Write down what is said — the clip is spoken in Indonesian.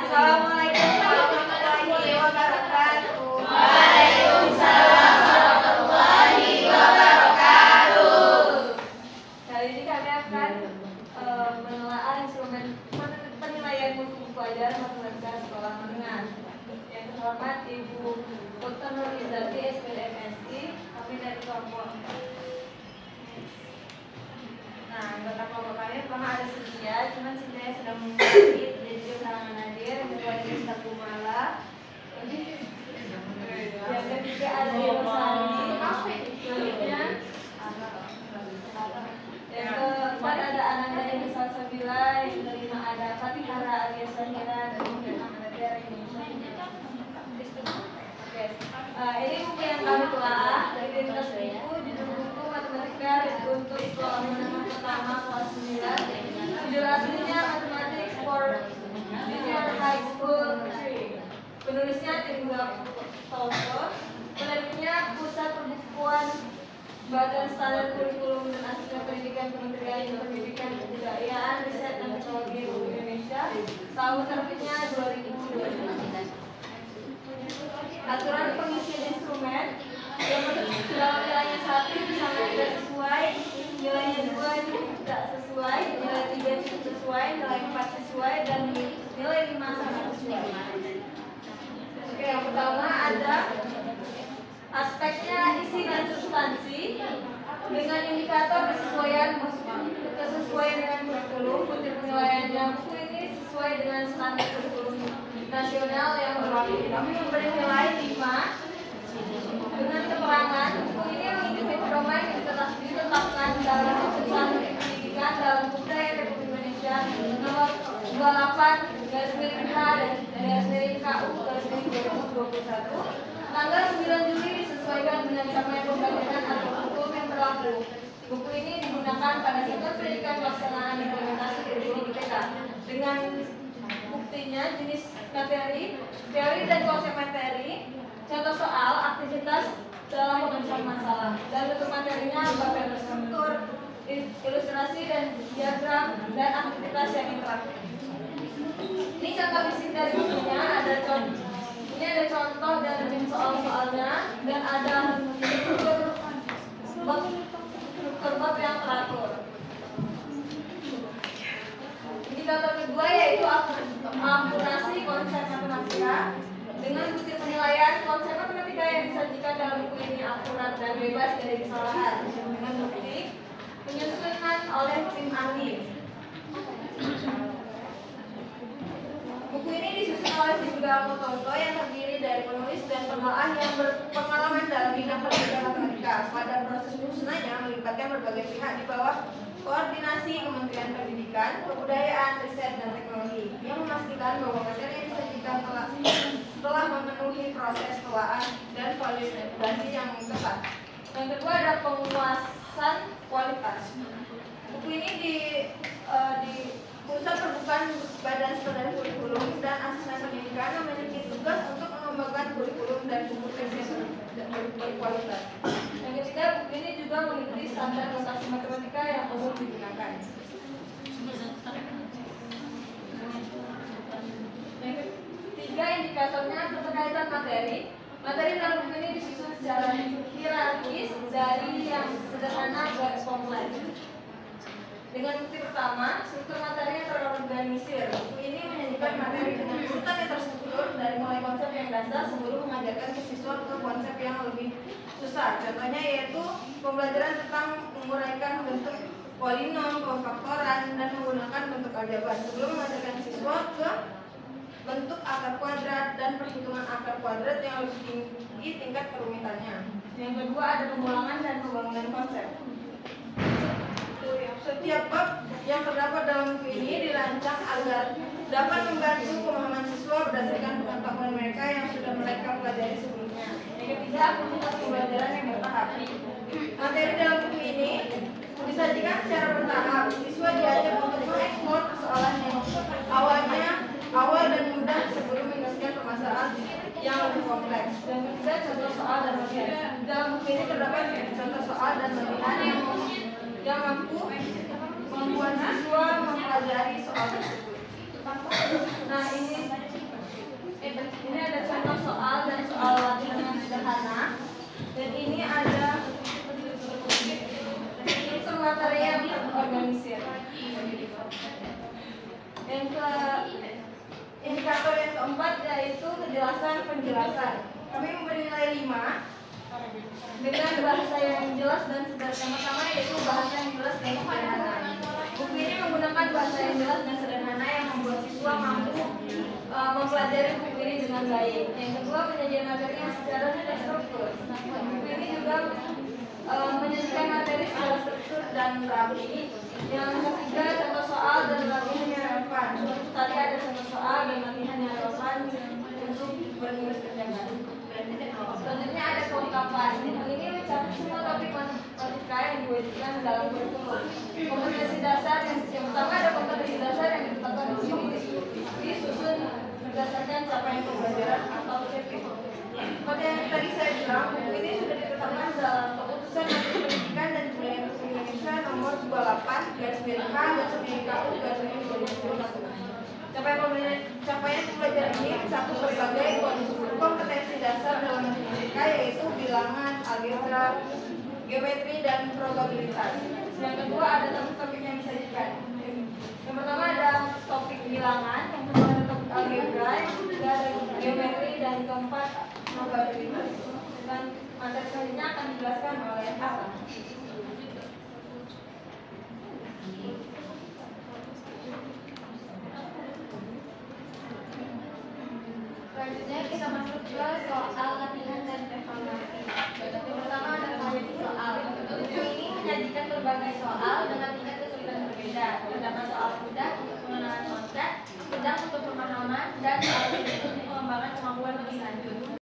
Assalamualaikum warahmatullahi wabarakatuh. Waalaikumsalam warahmatullahi wabarakatuh. Kali ini kami akan menelaah instrumen penilaian mutu pelajaran matematika sekolah menengah. Yang terhormat Ibu Dr. Nurizati, SPD MSI, kami dari kelompok. Nah, anggota kelompok kami pertama ada Cynthia, cuman Cynthia sedang sakit, jadi dia berhalangan hadir. Yang kedua ada Rista Kumala. Yang ketiga ada Rosani. Selanjutnya yang keempat ada Ananda Eni Salsabila. Yang kelima ada Fatihara Arya Sahira dan kemudian Ahmad Tiara Indonesia. Oke, ini buku yang kami telah. Identitas buku, judul buku matematika untuk sekolah menengah pertama kelas 9. Judul aslinya Mathematics for Junior High School 3. Penulisnya Tinggal Tolso. Penerbitnya Pusat Perbukuan Badan Standar Kurikulum dan Asisten Pendidikan Kementerian Pendidikan dan Kebudayaan, Riset dan Teknologi Republik Indonesia. Tahun terbitnya 2020. Aturan pengisian instrumen yang dalam nilainya 1 sama tidak sesuai, nilainya 2 tidak sesuai, nilai 3 tidak sesuai, nilai 4 sesuai, dan nilai 5 sama sesuai. Oke, yang pertama ada aspeknya isi dan substansi dengan indikator kesesuaian dengan kurikulum. Kutip penilaiannya, buku ini sesuai dengan standar kurikulum nasional yang berlaku. Kami memberi nilai 5 dengan keterangan buku ini mengikuti pedoman yang ditetapkan dalam Keputusan Pendidikan dalam Budaya Republik Indonesia nomor 28/H dan KU 2021 tanggal 9 Juli disesuaikan dengan capaian pembelajaran atau hukum yang berlaku. Buku ini digunakan pada sektor pendidikan pelaksanaan implementasi kurikulum IPK dengan buktinya jenis materi, teori dan konsep materi, contoh soal, aktivitas dalam pemecahan masalah, dan bentuk materinya berupa struktur, ilustrasi dan diagram dan aktivitas yang interaktif. Ini contoh fisik dari bukunya, ini ada contoh dan soal-soalnya, dan ada struktur bab yang teratur. Indikator kedua yaitu akurasi konsep matematika. Dengan bukti penilaian konsep matematika yang disajikan dalam buku ini akurat dan bebas dari kesalahan. Dengan bukti penyusunan oleh tim ahli. Buku ini disusun oleh tim Galmotoso yang terdiri dari penulis dan penelaah yang berpengalaman dalam bidang pendidikan matematika. Pada proses penyusunannya melibatkan berbagai pihak di bawah koordinasi Kementerian Pendidikan, Kebudayaan, Riset dan Teknologi yang memastikan bahwa materi yang disajikan telah memenuhi proses telaah dan validasi yang ketat. Yang kedua ada penguasaan kualitas. Buku ini di Pusat Perbukuan Badan Standar Kurikulum dan Asesmen Pendidikan memiliki tugas untuk mengembangkan kurikulum dan buku tesis berkualitas. Yang ketiga, buku ini juga mengikuti standar notasi matematika yang umum digunakan. Yang ketiga, indikatornya keterkaitan materi. Materi dalam buku ini disusun secara hierarkis dari yang sederhana ke kompleks. Dengan bukti pertama, struktur materinya terorganisir. Buku ini menyajikan materi dengan urutan yang terstruktur dari mulai konsep yang dasar sebelum mengajarkan ke siswa ke konsep yang lebih susah. Contohnya yaitu pembelajaran tentang menguraikan bentuk polinom, pemfaktoran, dan menggunakan bentuk aljabar sebelum mengajarkan siswa ke bentuk akar kuadrat dan perhitungan akar kuadrat yang lebih tinggi tingkat kerumitannya. Yang kedua ada pengulangan dan pembangunan konsep. Setiap bab yang terdapat dalam buku ini dirancang agar dapat membantu pemahaman siswa berdasarkan pengetahuan mereka yang sudah mereka pelajari sebelumnya. Yang ketiga, aktivitas pembelajaran yang bertahap. Materi dalam buku ini disajikan secara bertahap. Siswa diajak untuk mengeksplor persoalan yang awal dan mudah sebelum menyelesaikan permasalahan yang lebih kompleks. Dan ketiga, contoh soal dan materi. Dalam buku ini terdapat contoh soal dan latihan yang mampu membuat siswa mempelajari soal tersebut. Nah, ini ada contoh soal dan soal latihan yang sederhana. Dan ini materi yang terorganisir. Indikator yang keempat yaitu penjelasan. Kami memberi nilai 5 dengan bahasa yang jelas dan sederhana. Pertama yaitu bahasa yang jelas dan sederhana. Buku ini menggunakan bahasa yang jelas dan sederhana yang membuat siswa mampu mempelajari buku ini dengan baik. Yang kedua, penyajian materi yang secara terstruktur. Buku ini juga menyajikan materi secara struktur dan rapi. Yang ketiga, contoh soal dan latihan yang relevan. Tadi ada contoh soal dan latihan yang relevan untuk menulis kerjaan. Selanjutnya ada kelengkapan. Ini mencakup semua topik matematika yang diwajibkan dalam kurikulum. Kompetensi dasar yang pertama ada kompetensi dasar yang ditetapkan di sini disusun berdasarkan capaian pembelajaran atau CP. Seperti yang tadi saya bilang, buku ini sudah ditetapkan dalam Keputusan Menteri Pendidikan dan Kebudayaan Republik Indonesia nomor 28/KU/2021. Capaian pembelajaran ini mencakup berbagai kompetensi dasar dalam matematika, yaitu bilangan, algebra, geometri, dan probabilitas. Yang kedua ada topik-topik yang disajikan. Yang pertama ada topik bilangan, yang kedua ada topik algebra, yang ketiga ada geometri, dan keempat probabilitas. Dan materi selanjutnya akan dijelaskan oleh Ara. Selanjutnya kita masuk ke soal latihan dan evaluasi. Yang pertama ada variasi soal. Buku ini menyajikan berbagai soal dengan tingkat kesulitan berbeda. Terdapat soal mudah untuk pengenalan konsep, sedang untuk pemahaman, dan soal sulit untuk pengembangan kemampuan lebih lanjut.